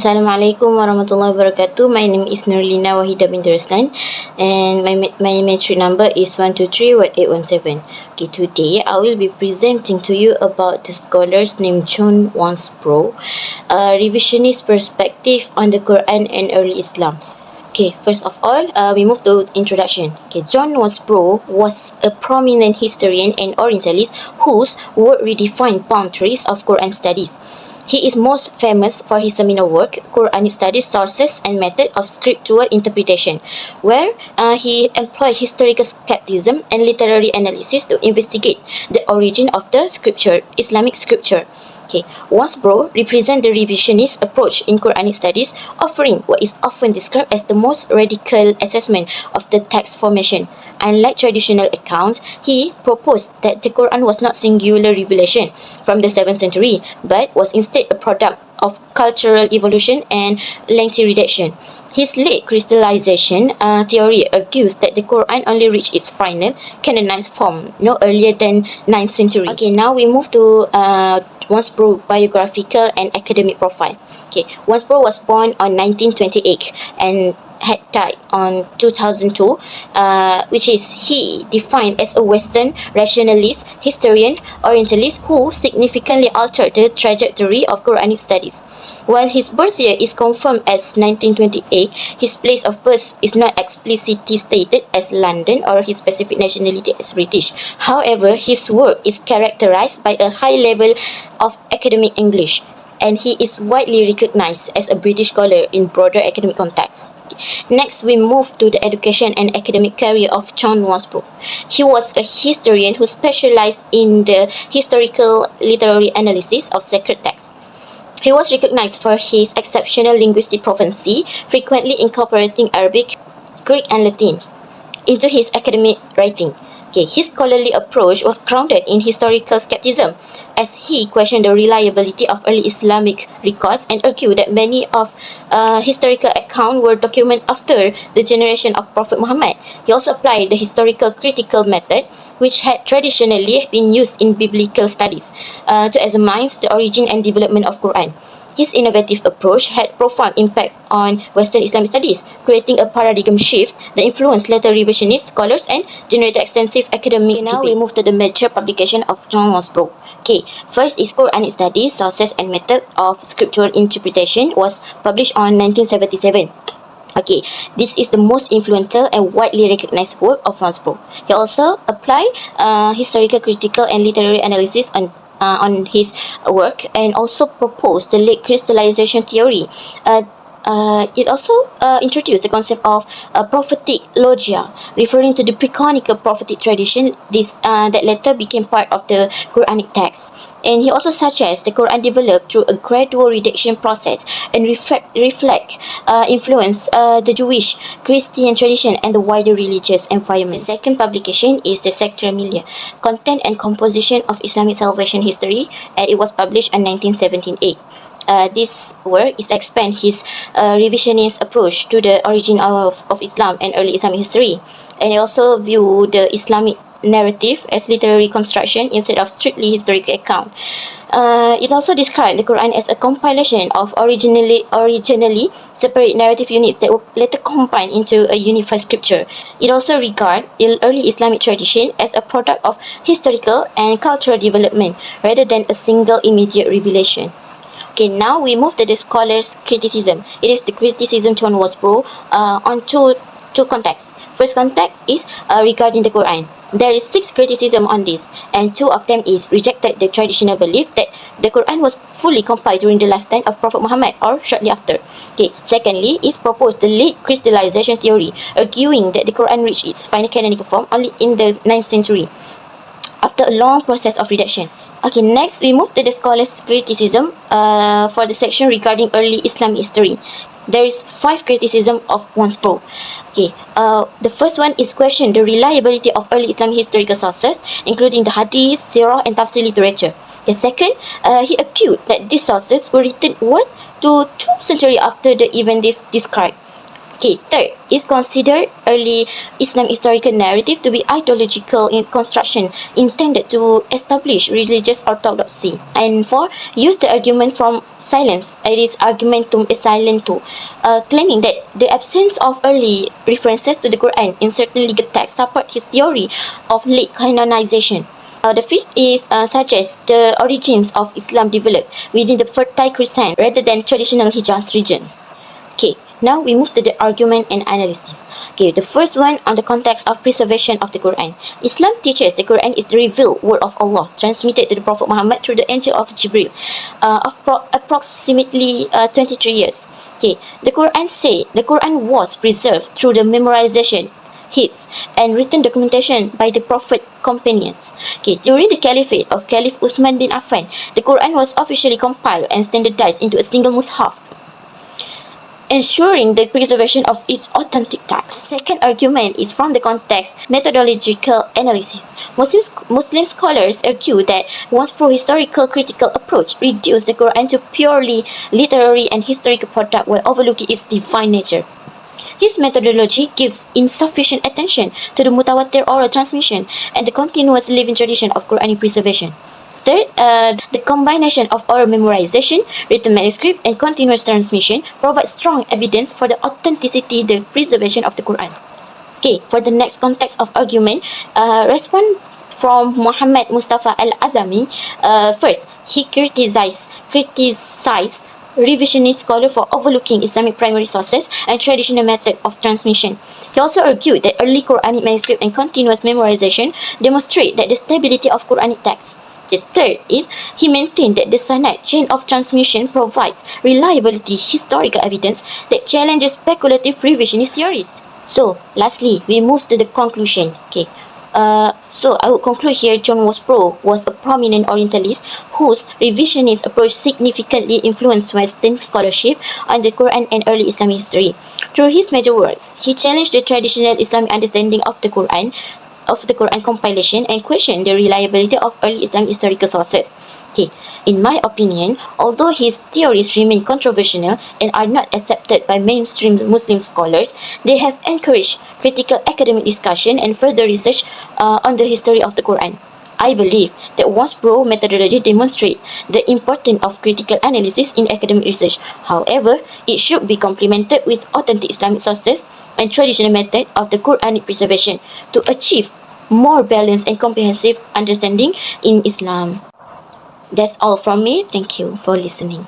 Assalamualaikum warahmatullahi wabarakatuh. My name is Nurlina Wahidah binti Ruslan and my metric number is 1231817. Okay, today I will be presenting to you about the scholars named John Wansbrough, a revisionist perspective on the Quran and early Islam. Okay, first of all, we move to introduction. Okay, John Wansbrough was a prominent historian and Orientalist whose work redefined boundaries of Quran studies. He is most famous for his seminal work, Quranic Studies, Sources and Method of Scriptural Interpretation, where he employed historical skepticism and literary analysis to investigate the origin of the scripture, Islamic scripture. Okay, Wansbrough represents the revisionist approach in Quranic studies, offering what is often described as the most radical assessment of the text formation. Unlike traditional accounts, he proposed that the Quran was not singular revelation from the 7th century, but was instead a product of cultural evolution and lengthy redaction. His late crystallization theory argues that the Quran only reached its final canonized form no earlier than 9th century. Okay, now we move to Wansbrough biographical and academic profile. Okay, Wansbrough was born on 1928 and had died on 2002, which is he defined as a Western rationalist, historian, Orientalist who significantly altered the trajectory of Quranic studies. While his birth year is confirmed as 1928, his place of birth is not explicitly stated as London or his specific nationality as British. However, his work is characterized by a high level of academic English, and he is widely recognized as a British scholar in broader academic context. Next, we move to the education and academic career of John Wansbrough. He was a historian who specialized in the historical literary analysis of sacred texts. He was recognized for his exceptional linguistic proficiency, frequently incorporating Arabic, Greek, and Latin into his academic writing. Okay, his scholarly approach was grounded in historical skepticism, as he questioned the reliability of early Islamic records and argued that many of historical accounts were documented after the generation of Prophet Muhammad. He also applied the historical critical method, which had traditionally been used in biblical studies, to examine the origin and development of Quran. His innovative approach had profound impact on Western Islamic studies, creating a paradigm shift that influenced later revisionist scholars and generated extensive academic debate. Now we move to the major publication of John Wansbrough. Okay, first is Quranic Studies, Sources and Method of Scriptural Interpretation, was published on 1977. Okay, this is the most influential and widely recognized work of Wansbrough. He also applied historical, critical, and literary analysis on his work, and also proposed the late crystallization theory. It also introduced the concept of prophetic logia, referring to the pre-canonical prophetic tradition that later became part of the Quranic text. And he also suggests the Quran developed through a gradual redaction process and influence the Jewish, Christian tradition and the wider religious environment. The second publication is the Sector Milia, Content and Composition of Islamic Salvation History, and it was published in 1978. This work is expand his revisionist approach to the origin of Islam and early Islamic history, and it also view the Islamic narrative as literary construction instead of strictly historical account. It also described the Quran as a compilation of originally separate narrative units that were later combined into a unified scripture. It also regarded early Islamic tradition as a product of historical and cultural development rather than a single immediate revelation. Okay, now we move to the scholar's criticism. It is the criticism John Wansbrough on two contexts. First context is regarding the Quran. There is 6 criticism on this, and 2 of them is rejected the traditional belief that the Quran was fully compiled during the lifetime of Prophet Muhammad or shortly after. Okay, secondly is proposed the late crystallization theory, arguing that the Quran reached its final canonical form only in the 9th century, after a long process of redaction. Okay, next we move to the scholar's criticism for the section regarding early Islamic history. There is 5 criticism of Wansbrough. Okay, the first one is question the reliability of early Islamic historical sources, including the Hadith, Sirah, and Tafsir literature. The second, he argued that these sources were written 1 to 2 centuries after the event described. Okay, third is considered early Islam historical narrative to be ideological in construction intended to establish religious orthodoxy. And four, use the argument from silence, it is argumentum silentum, claiming that the absence of early references to the Quran in certain legal texts support his theory of late canonization. The fifth is suggests the origins of Islam developed within the Fertile Crescent rather than traditional Hijaz region. Okay, now we move to the argument and analysis. Okay, the first one on the context of preservation of the Quran. Islam teaches the Quran is the revealed word of Allah transmitted to the Prophet Muhammad through the angel of Jibril of approximately 23 years. Okay, the Quran was preserved through the memorization, hifz, and written documentation by the Prophet companions. Okay, during the caliphate of Caliph Uthman bin Affan, the Quran was officially compiled and standardized into a single mushaf, ensuring the preservation of its authentic text. Second argument is from the context methodological analysis. Muslim scholars argue that Wansbrough historical critical approach reduced the Quran to purely literary and historical product while overlooking its divine nature. His methodology gives insufficient attention to the mutawatir oral transmission and the continuous living tradition of Quranic preservation. Third, the combination of oral memorization, written manuscript, and continuous transmission provides strong evidence for the authenticity, the preservation of the Quran. Okay, for the next context of argument, respond from Muhammad Mustafa Al-Azami. First, he criticized revisionist scholar for overlooking Islamic primary sources and traditional method of transmission. He also argued that early Quranic manuscript and continuous memorization demonstrate that the stability of Quranic text. The third is he maintained that the sanad chain of transmission provides reliability historical evidence that challenges speculative revisionist theories. So, lastly, we move to the conclusion. Okay. So I would conclude here, John Wansbrough was a prominent Orientalist whose revisionist approach significantly influenced Western scholarship on the Quran and early Islamic history. Through his major works, he challenged the traditional Islamic understanding of the Quran compilation and questioned the reliability of early Islamic historical sources. Okay, in my opinion, although his theories remain controversial and are not accepted by mainstream Muslim scholars, they have encouraged critical academic discussion and further research on the history of the Quran. I believe that Wansbrough methodology demonstrates the importance of critical analysis in academic research. However, it should be complemented with authentic Islamic sources and traditional method of the Quranic preservation to achieve more balanced and comprehensive understanding in Islam. That's all from me. Thank you for listening.